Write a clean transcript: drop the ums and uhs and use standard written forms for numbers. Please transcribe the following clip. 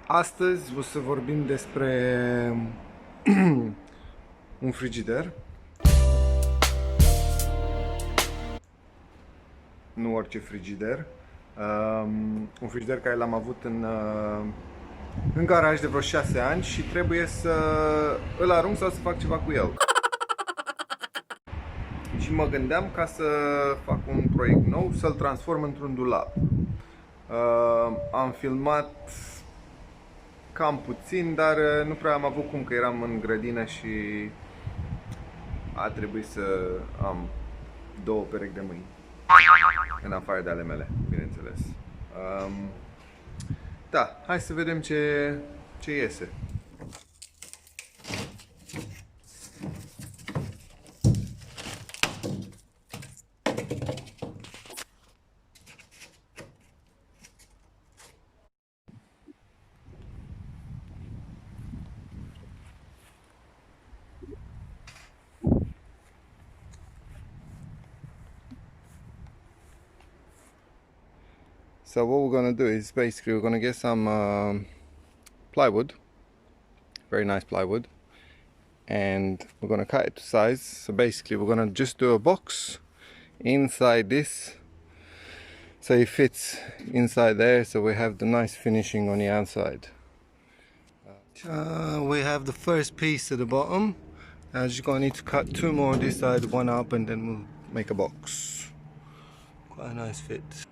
Astăzi o să vorbim despre un frigider. Nu orice frigider. Un frigider care l-am avut în garaj de vreo 6 ani și trebuie să îl arunc sau să fac ceva cu el. Și mă gândeam ca să fac un proiect nou, să-l transform într-un dulap. Am filmat cam puțin, dar nu prea am avut cum, că eram în grădină și a trebuit să am 2 perechi de mâini, în afară de ale mele, bineînțeles. Da, hai să vedem ce iese. So what we're going to do is basically we're going to get some plywood, very nice plywood, and we're going to cut it to size. So basically we're going to just do a box inside this so it fits inside there, so we have the nice finishing on the outside. We have the first piece at the bottom. Now just going to need to cut 2 more on this side, 1 up, and then we'll make a box. Quite a nice fit.